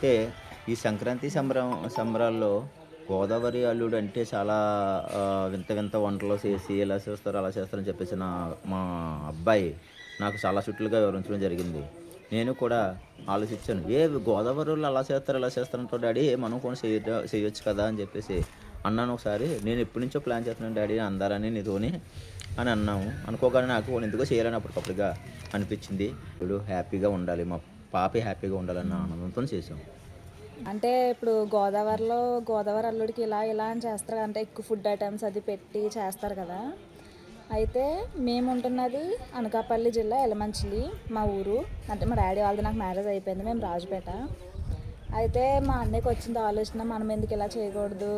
అయితే ఈ సంక్రాంతి సంబరాల్లో గోదావరి అల్లుడు అంటే చాలా వింత వింత వంటలు చేసి ఇలా చేస్తారు, అలా చేస్తారని చెప్పేసి మా అబ్బాయి నాకు చాలా చుట్లుగా వివరించడం జరిగింది. నేను కూడా ఆలోచించాను. గోదావరోళ్ళు అలా చేస్తారు, ఇలా చేస్తారంటావు డాడీ, మనం కూడా చేయొచ్చు కదా అని చెప్పేసి అన్నాను ఒకసారి. నేను ఎప్పటి నుంచో ప్లాన్ చేస్తున్నాను డాడీ అందారని నీతోని అని అన్నాము. అనుకోగానే నాకు ఎందుకో చేయాలని అప్పటికప్పుడుగా అనిపించింది. ఇప్పుడు హ్యాపీగా ఉండాలి, మా పాప హ్యాపీగా ఉండాలన్న ఆనందంతో చేసాం. అంటే ఇప్పుడు గోదావరి అల్లుడికి ఇలా ఇలా అని చేస్తారు, అంటే ఎక్కువ ఫుడ్ ఐటమ్స్ అది పెట్టి చేస్తారు కదా. అయితే మేము ఉంటున్నది అనకాపల్లి జిల్లా ఎలమంచిలి మా ఊరు. అంటే మా డాడీ వాళ్ళది నాకు మ్యారేజ్ అయిపోయింది, మేము రాజుపేట. అయితే మా అన్నయ్యకి వచ్చింది ఆలోచన, మనం ఎందుకు ఇలా చేయకూడదు,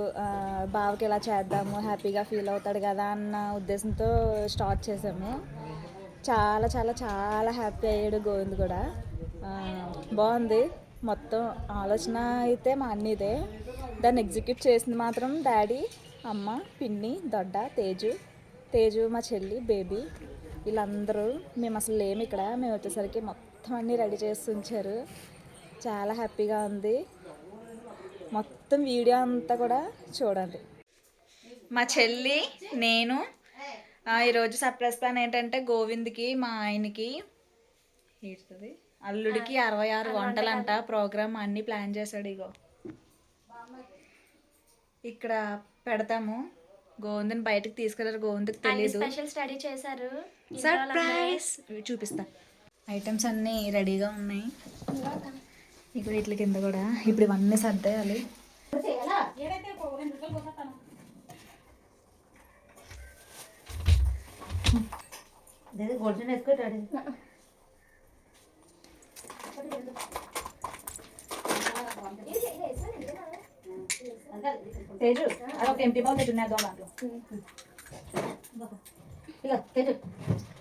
బావకి ఇలా చేద్దాము, హ్యాపీగా ఫీల్ అవుతాడు కదా అన్న ఉద్దేశంతో స్టార్ట్ చేసాము. చాలా చాలా చాలా హ్యాపీ అయ్యాడు గోవింద్ కూడా. బాగుంది. మొత్తం ఆలోచన అయితే మా అన్నీదే, దాన్ని ఎగ్జిక్యూట్ చేసింది మాత్రం డాడీ, అమ్మ, పిన్ని, దొడ్డ, తేజు మా చెల్లి, బేబీ, వీళ్ళందరూ. మేము అసలు లేము ఇక్కడ, మేము వచ్చేసరికి మొత్తం అన్నీ రెడీ చేసి ఉంచారు. చాలా హ్యాపీగా ఉంది. మొత్తం వీడియో అంతా కూడా చూడండి. మా చెల్లి, నేను ఈరోజు సర్ప్రైజ్ ప్లాన్ ఏంటంటే గోవింద్కి, మా ఆయనకి అల్లుడికి 66 వంటలంట ప్రోగ్రామ్ అన్నీ ప్లాన్ చేశాడు. ఇగో ఇక్కడ పెడతాము. గోవింద్ని బయటకు తీసుకెళ్ళారు, గోవింద్కి తెలియదు. స్పెషల్ స్టడీ చేశారు, సర్ప్రైజ్ చూపిస్తా. ఐటమ్స్ అన్నీ రెడీగా ఉన్నాయి. ఇక్కడ ఇట్ల కింద కూడా ఇప్పుడు ఇవన్నీ సర్దేయాలి. తేజు అదొక ఎంటీ బాల్ తినేద్దాం దాంట్లో. ఇక తేజు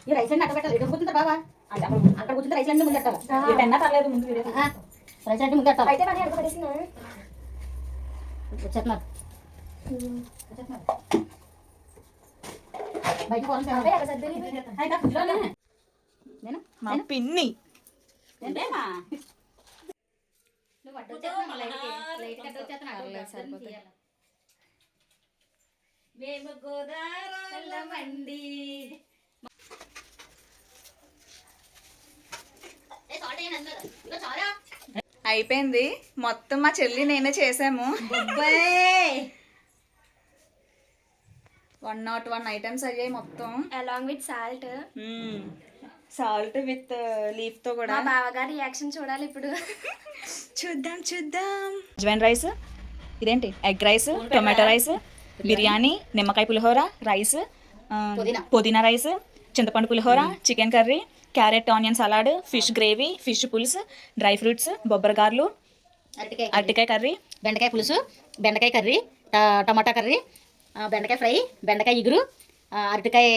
ఈ రైస్ అన్ని అట్ట పెట్టాలి. ఇక్కడ కూర్చుంటారు బాబా, అంటే అక్కడ కూర్చుంటే రైస్ అన్ని ముందు పెట్టాలి. ఎట్టన్నా పర్లేదు, ముందు రైస్ అన్ని ముందు పెట్టాలి. అయితే పని అడుగుపడేసిన వచ్చేస్తున్నారు బయట మా పిన్ని మేము గోదావరి అయిపోయింది మొత్తం. మా చెల్లి నేనే చేసాము. 101 ఐటమ్స్ అయ్యాయి మొత్తం, along with salt with leaf తో కూడా. మా బావగారి రియాక్షన్ చూడాలి ఇప్పుడు. చూద్దాం. అజ్వైన్ రైస్, ఇదేంటి egg rice, tomato rice, biryani, నిమ్మకాయ పులిహోర, రైస్, పుదీనా రైస్, చింతపండు పులిహోర, chicken curry, carrot onion salad, fish gravy, fish పులుసు, డ్రై ఫ్రూట్స్, బొబ్బరగార్లు, అరటికాయ కర్రీ, బెండకాయ పులుసు, బెండకాయ కర్రీ, టమాటా కర్రీ, బెండకాయ ఫ్రై, బెండకాయ ఇగురు, అరటికాయ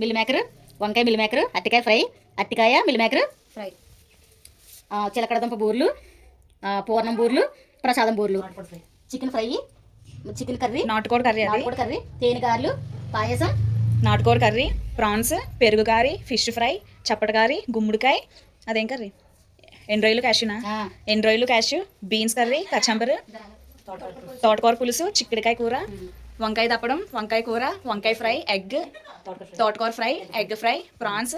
మిల్ మేకర్, వంకాయ మిల్ మేకర్, అరటికాయ ఫ్రై, అరటికాయ మిల్ మేకర్ ఫ్రై, చిలకడదుంప బూర్లు, పూర్ణం బూర్లు, ప్రసాదం బూర్లు, చికెన్ ఫ్రై, చికెన్ కర్రీ, నాటుకోడి కర్రీ, తేనెగారులు, పాయసం, నాటుకోడి కర్రీ, ప్రాన్స్, పెరుగు కర్రీ, ఫిష్ ఫ్రై, చప్పటకారీ, గుమ్మడికాయ, అదేం కర్రీ, ఎండ్రాయిలు క్యాషు, బీన్స్ కర్రీ, కచంబరు, తోటకూర పులుసు, చిక్కుడుకాయ కూర, వంకాయ దప్పడం, వంకాయ కూర, వంకాయ ఫ్రై, ఎగ్, తోటకూర ఫ్రై, ఎగ్ ఫ్రై, ప్రాన్స్,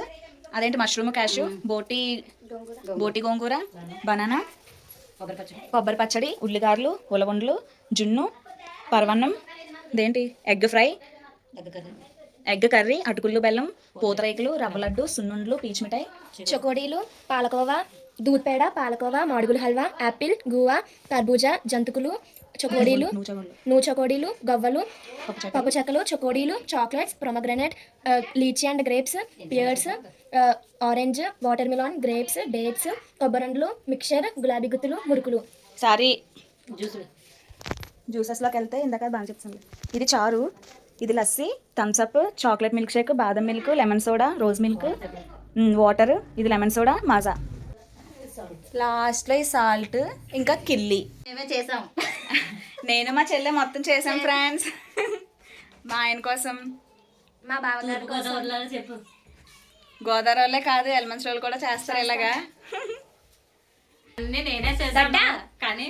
అదేంటి మష్రూమ్ క్యాషు, బోటి గోంగూర, బనానా, కొబ్బరి పచ్చడి, ఉల్లిగారులు, ఉలవండ్లు, జున్ను, పరవన్నం, ఇదేంటి ఎగ్ ఫ్రై, ఎగ్ కర్రీ, అటుకులు బెల్లం, పూతరేకులు, రవ్వ లడ్డు, సున్నుండ్లు, పీచు మిఠాయి, చకోడీలు, పాలకోవా, దూద్ పేడ, పాలకోవా, మాడుగుల హల్వా, యాపిల్, గువా, తర్బూజా, జంతుకులు, చకోడీలు, చకోడీలు, గవ్వలు, పప్పు చెక్కలు, చకోడీలు, chocolates, pomegranate, litchi and grapes, pears, orange, watermelon, grapes, dates, కొబ్బరండ్లు, మిక్చర్, గులాబీ గుత్తులు, మురుకులు. సారీ జ్యూసెస్లోకి వెళ్తే ఇందాక బాగా చెప్తుంది. ఇది చారు, ఇది lassi, Thums Up, chocolate milkshake, బాదం milk, lemon soda, rose milk, water, ఇది లెమన్ సోడా, మాజా. లాస్ట్లో ఈ సాల్ట్, ఇంకా కిల్లి మేమే చేసాం. నేను మా చెల్లె మొత్తం చేసాం ఫ్రెండ్స్. మా ఆయన కోసం, మా బావగారు కోసం. చెప్పు. గోదావరిలో కాదు ఎలమంచి వాళ్ళు కూడా చేస్తారు ఇలాగా. అన్నీ నేనే చేసాను, కానీ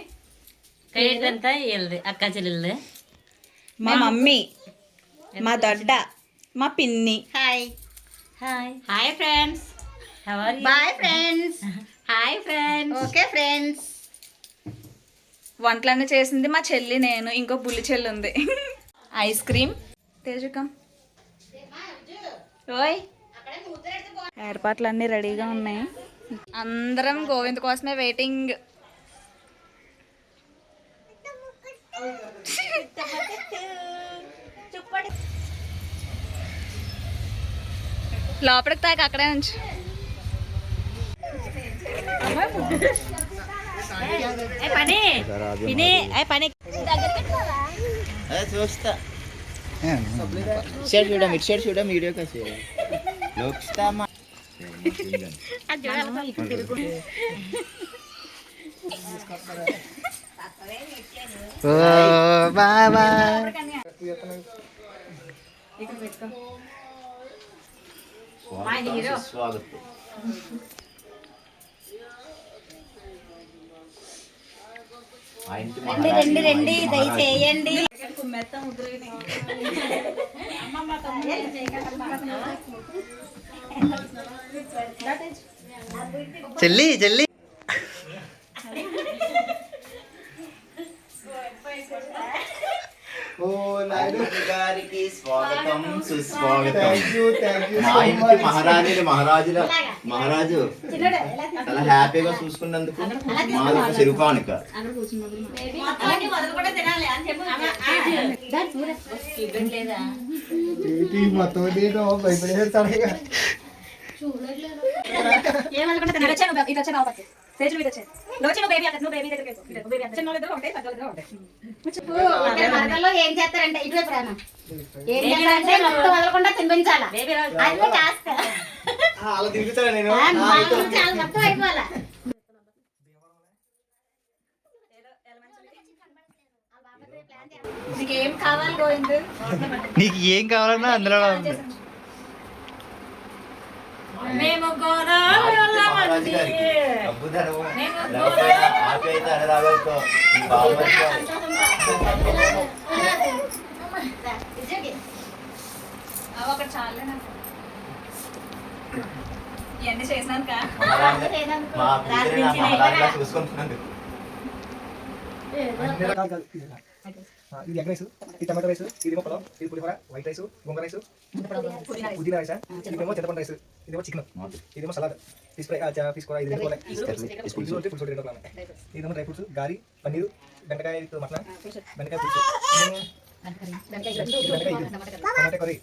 క్రెడిట్ అంతా వీళ్ళది, అక్క చెల్లెళ్ళది. మా మమ్మీ, మా దొడ్డ, మా పిన్ని. Hi hi hi friends, bye friends, hi friends, okay friends. వంటలన్నీ చేసింది మా చెల్లి, నేను, ఇంకో బుల్లి చెల్లి ఉంది. ఐస్ క్రీమ్ తేజుకం. ఓయ్, ఏర్పాట్లన్నీ రెడీగా ఉన్నాయి. అందరం గోవింద్ కోసమే వెయిటింగ్. లోపలికి తాకి అక్కడే ఉంచు. పని విని పని చూస్తా షేర్ చూడం, ఇటు షేర్ చూడం, వీడియో కాసి లోక్స్తామా బాబా స్వాగతం. రండి రండి దయచేయండి. చెల్లి చెల్లి గారికి స్వాగతం సుస్వాగతం. మా ఇంటి మహారాజు చాలా హ్యాపీగా చూసుకున్నందుకు మాది ఒక చిరుకానుక. ఏం చేస్తారంటే ఇటువైపు రానా, ఏం చేస్తారంటే మొత్తం వదలకుండా తినిపించాలా, అన్నీ కాస్త మొత్తం అయిపోవాలా. నీకేం కావాలి గోవింద్? నీకు ఏం కావాలన్నా అందులో ఉంది. మేము మహారాజు గారికి ఆప్యాయత అనురాగాలతో ఈ భావనతో ఒకటి చాలే నాకు. ఇవన్నీ చేసినాక మా కూతురిని నా మహారాజుగా చూసుకుంటున్నందుకు. ఇది ఎగ్ రైస్, ఇది టమాటో రైస్, ఇది పొలం, ఇది పులిహోర, వైట్ రైస్, గోంగూర రైస్, పుదీనా రైస్, ఇదేమో చింతపండు రైస్, ఇదేమో చికెన్, ఇదేమో సలాడ్, ఫిష్ ఫ్రై, ఫిష్ కూర, ఇది కూర, ఇదేమో డ్రై ఫ్రూట్స్, గారి, పన్నీరు, బెండకాయ మటన్, బెండకాయ పులుసు, టమాటా కర్రీ,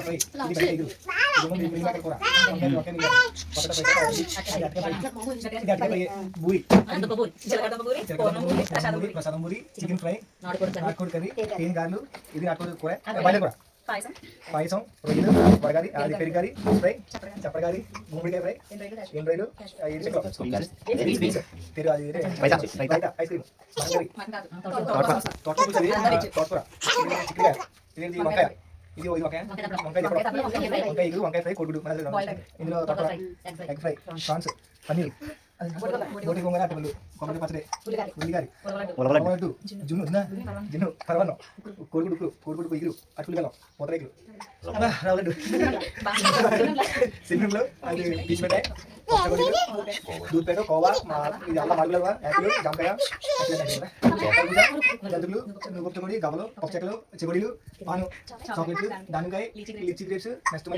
ఫ్రై, ఇది బెండకాయ ఇగురు, ఇదేమో మిల్లిమేకర్ కూర, బూరి, ప్రసాదం బూరి, చికెన్ ఫ్రై, నాటుకోడి కర్రీ, తేనె గారెలు, ఇది నాటుకోడి కూర, బాయిలర్ కూర, పాయసం, రొయ్యలు, వడగారి, అది పెరిగారి, ఫ్రై, చప్పగారి, గుమ్మడికాయ ఫ్రై, ఎండ్రాయిలు, పెరుగు, అది రైతా, ఐస్ క్రీమ్, తోటకూర, చిక్కుడుకాయ, ఇది వంకాయ, ఇది వంకాయ ఇగురు, వంకాయ ఫ్రై, కొడుగుడు, ఇందులో తోటకూర, ఎగ్ ఫ్రై, ప్రాన్స్, పన్నీర్, బోటి గోంగూర, అటువలు, కొబ్బరి పచ్చడి, ఉల్లిగారి, ఉలవలడ్డు, జున్ను, పరవన్నం, కోడిగుడ్డు ఇగురు, అటుకులు బెల్లం, పూతరేకులు, రవ్వలడ్డు, సిమ్మింగ్లో అది పీచు మిఠాయి, దూద్పేట, కోవా, ఇది అల్ల మాడుగులవా, యాపిల్, జామకాయ, జంతువులు, గుప్తకొడి, గవ్వలు, పప్పుచెక్కలు, చెగుడీలు, పాను, చాక్లెట్లు, దానికాయ, లిచ్చి గ్రేప్స్, నెక్స్ట్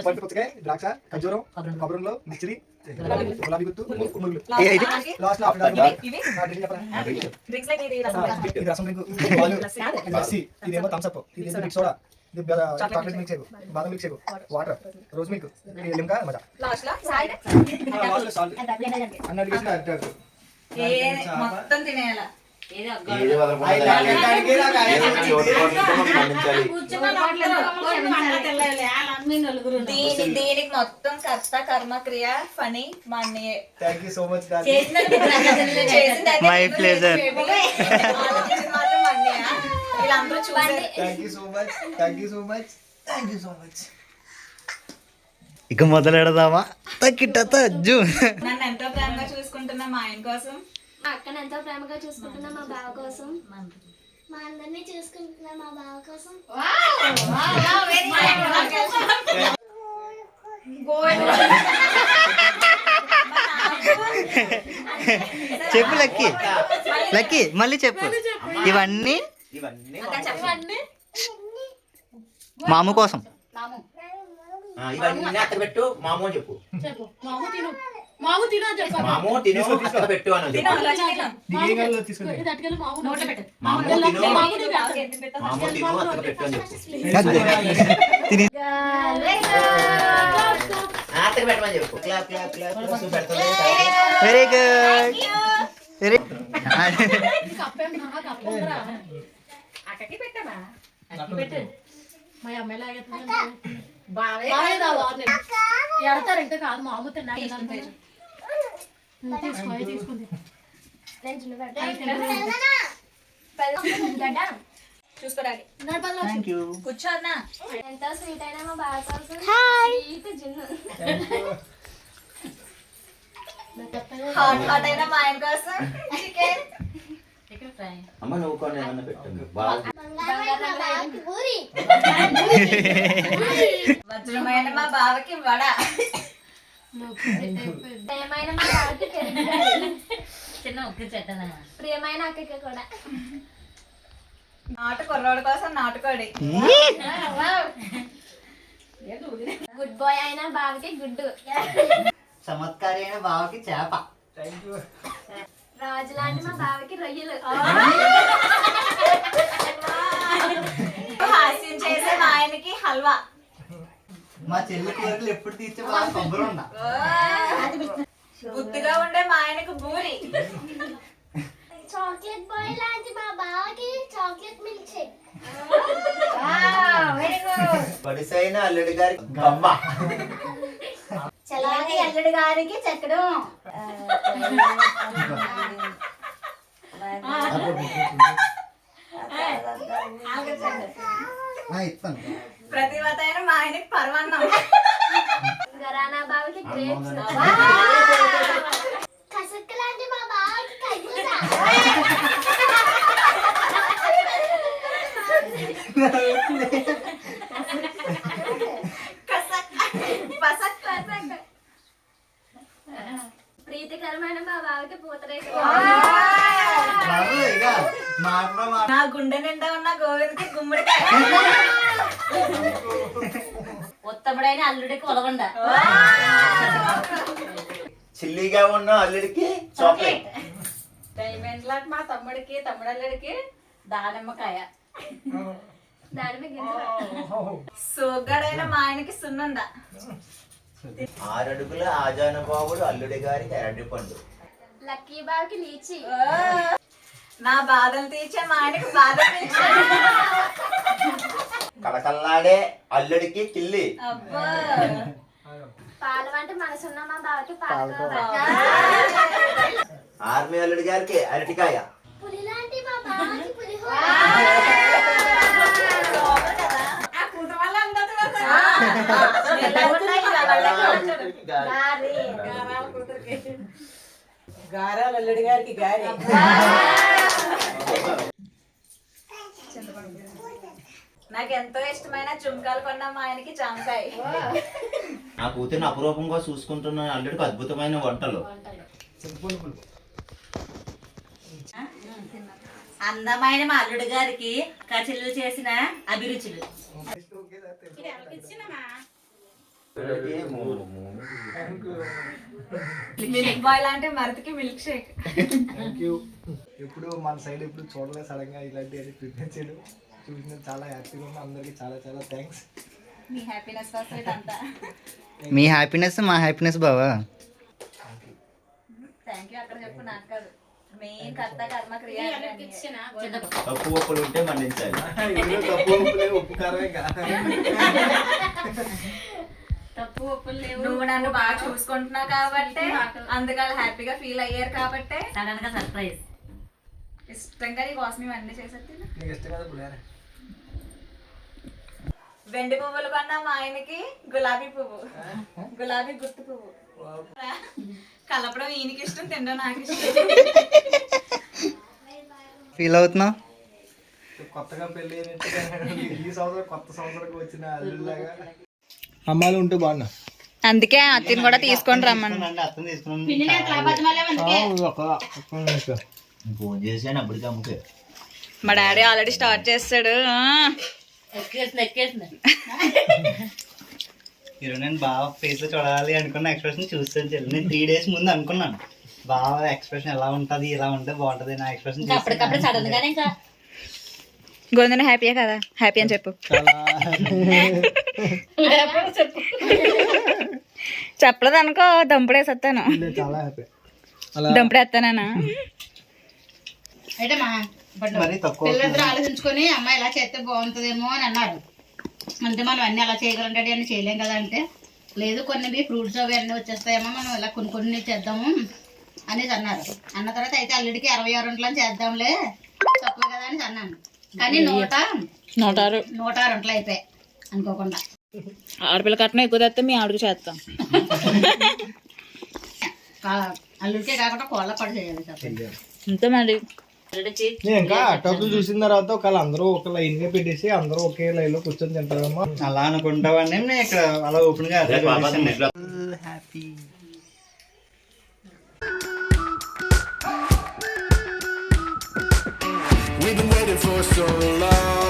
పండు పుచ్చకాయ, ద్రాక్ష, ఖర్జూరం, కొబ్బరిలో, మిర్చిరి, గులాబీ గుత్తు, మురుగులు, లాస్ట్ ఇది రసం డ్రింక్, పాలు, లస్సీ, ఇదేమో థమ్స్అప్, ఇది మిక్స్ సోడా, ఇది చాక్లెట్ మిల్క్ షేక్, బాదం milk shake, water, rose milk, Limca, మజా, సాల్ట్ అన్నట్టు మొత్తం తినేయాలా? ఏది వదలకుండా దీనికి మొత్తం కర్త కర్మ క్రియ ఫనీ మా అన్నయ్య. థ్యాంక్ యూ సో మచ్ గారు. My pleasure. మాత్రం మా అన్నయ్య. వీళ్ళందరూ చూడండి. Thank you so much, thank you so much, thank you so much. ఇక మొదలెడదామా తక్కిట తజ్జు. నన్ను ఎంతో ప్రేమగా చూసుకుంటున్నా మా ఆయన కోసం. మా అక్కను ఎంతో ప్రేమగా చూసుకుంటున్నా మా బావ కోసం. మా అందరినీ చూసుకుంటున్నా మా బావ కోసం. చెప్పు లక్కీ, లక్కీ మళ్ళీ చెప్పు. ఇవన్నీ మామ కోసం. ఇవన్నీ అక్కడ పెట్టు మామూ చెప్పు. మామూ తిను అక్కడ పెట్టు అని నీకు ఏం కావాలో తీసుకుంటే మామూ తిను అక్కడ పెట్టు అని చెప్పు. అక్కడ పెట్టమని చెప్పు. క్లాప్ క్లాప్ క్లాప్ పెడుతుంది. వెరీ గుడ్, వెరీ చూసుకోరాలి. Thank you. కూర్చోన్నా. ఎంతో స్వీట్ అయినా మా బావ కోసం. స్వీట్ జున్ను. హాట్ హాట్ అయినా మా ఆయన కోసం చికెన్. అమ్మ నువ్వు కొన్ని ఏమన్నా పెట్టండి బాగా. వజ్రమైన మా బావకి వడ. ప్రియమైన మా బావకి ప్రియమైన అక్కకి కూడా. నాటు కుర్రోడు కోసం నాటుకోడి. గుడ్ బాయ్ అయిన బావకి గుడ్డు. చమత్కారి అయిన బావకి చేప. Thank you. రాజు లాంటి మా బావకి రొయ్యలు. హాస్యం చేసే మా ఆయనకి హల్వా. మా చెల్లి కోరికలు ఎప్పుడు తీర్చే బాగా కొబ్బరి ఉండ. బుద్ధిగా ఉండే మా ఆయనకు బూరి. చాక్లెట్ బాయ్ లాంటి మా బావకి చాక్లెట్ మిల్క్ షేక్. పడిసైన అల్లుడి గారి గవ్వ. చలాకి అల్లుడి గారికి చక్కడం. ఇస్తాను. ప్రతివత అయిన మా ఆయనకి పరమాన్నం. గరానా బావకి గ్రేప్స్. కసక్కు లాంటి మా బావకి కర్బూజా. ప్రీతికరమైన మా బావకి పూతరేకు. ఇక మాటలో మాట. నా గుండె నిండా ఉన్న గోవిందకి గుమ్మడికాయ. ఉత్తముడైన అల్లుడికి ఉలగొండ. చిల్లీగా ఉన్న అల్లుడికి చాక్లెట్. డైమండ్ లాంటి మా తమ్ముడికి తమ్ముడల్లుడికి దానిమ్మకాయ. దానిమ్మ గింజలు. సోగ్గాడైన మా ఆయనకి సున్నుండ. 6 అడుగుల ఆజానుభావుడు అల్లుడి గారికి అరటి పండు. లక్కీ బావకి లీచి. నా బాధలు తీర్చే మా ఆయనకి బాధలు తీర్చే. కలకల్లాడే అల్లుడికి కిల్లి. అబ్బా పాల వంటి మనసున్న మా బావకి పాలకోవా. ఆర్మీ అల్లుడి గారికి అరటికాయ. పులి లాంటి మా బావకి పులిహోర. గారాలు అల్లుడి గారికి గారే. నాకు ఎంతో ఇష్టమైన చుంకాలు కొన్న మా ఆయనకి జామకాయ. నా కూతురిని అపురూపంగా చూసుకుంటున్న అల్లుడికి అద్భుతమైన వంటలు. అందమైన మా అల్లుడి గారికి కచిల్లు చేసిన అభిరుచులు. మిల్క్ బాయ్ లాంటి మరతికి మిల్క్ షేక్. Thank you. ఎప్పుడు మన సైడ్ ఎప్పుడు చూడలేదు, సడన్గా ఇలాంటివన్నీ ప్రిపేర్ చేయడం చూసిన చాలా హ్యాపీగా ఉన్నా. అందరికీ చాలా చాలా థ్యాంక్స్. మీ హ్యాపీనెస్ కోసం ఇదంతా. మీ హ్యాపీనెస్ మా హ్యాపీనెస్ బావా. థ్యాంక్ యూ అక్కడ చెప్పు, నాకు కాదు. మెయిన్ కర్త కర్మ క్రియ. తప్పు ఒప్పులు ఉంటే మన్నించాలి. తప్పు ఉప్పు కారమే తప్పు ఒప్పులు లేవు. నువ్వు నన్ను బాగా చూసుకుంటున్నావు కాబట్టి అందుకని హ్యాపీగా ఫీల్ అయ్యారు కాబట్టి సడన్ గా సర్ప్రైజ్. ఇష్టంగా నీ కోసం ఇవన్నీ చేసేది. నీకు ఇష్టం కదా పులిహార. వెండి పువ్వులు కొన్నా మా ఆయనకి గులాబీ పువ్వు, గులాబీ గుర్తు పువ్వు. కలపడం ఈయనకి ఇష్టం, తినడం నాకు ఇష్టం. ఫీల్ అవుతున్నావు? కొత్తగా పెళ్ళి ఈ సంవత్సరం కొత్త సంవత్సరం వచ్చిన అల్లులాగా అమ్మాయిలు ఉంటే బాగున్నా. అందుకే అత్తిని కూడా తీసుకొని రమ్మను. అర్థం తీసుకున్నాను. ఫోన్ చేసాను అప్పటికి అమ్మకి. మా డాడీ ఆల్రెడీ స్టార్ట్ చేస్తాడు. ఈరోజు నేను బాగా ఫేస్ లో చూడాలి అనుకున్న ఎక్స్ప్రెషన్ చూస్తాను చెల్లి. నేను 3 days ముందు అనుకున్నాను బాగా ఎక్స్ప్రెషన్ ఎలా ఉంటది, ఇలా ఉంటే బాగుంటది నా ఎక్స్ప్రెషన్. అప్పటికప్పుడు సడన్ గానే ఇంకా గోవిందన హ్యాపీయే కదా? హ్యాపీ అని చెప్పు. చెప్పలేదు అనుకో దంపుడేసేస్తాను. చాలా హ్యాపీ. దంపుడేస్తానా? అయితే మా మరి తక్కువ పిల్లలిద్దరూ ఆలోచించుకొని అమ్మాయి ఇలా చేస్తే బాగుంటుందేమో అని అన్నారు. అంటే మనం అన్ని అలా చేయగలం డాడీ అని చేయలేం కదా అంటే, లేదు కొన్ని ఫ్రూట్స్ అవి అన్నీ వచ్చేస్తాయేమో, మనం ఇలా కొన్ని చేద్దాము అనేసి అన్నారు. అన్న తర్వాత అయితే అల్లుడికి 66 వంటలని చేద్దాంలే తక్కువ కదా అని అన్నాను. కానీ 106 వంటలు అయిపోయాయి అనుకోకుండా. ఆడపిల్ల కట్నం ఎక్కువ తెస్తే మీ ఆవిడకి చేస్తాం. అల్లుడికే కాకుండా కోళ్ళ పడి చేయాలి సార్. అంతే మరి. నేను ఇంకా అటోపులు చూసిన తర్వాత ఒకళ్ళు అందరూ ఒక లైన్ గా పెట్టేసి అందరూ ఒకే లైన్ లో కూర్చొని తింటారేమో అలా అనుకుంటావని నేను ఇక్కడ అలా ఓపెన్ గా happy. We've been waiting for so long.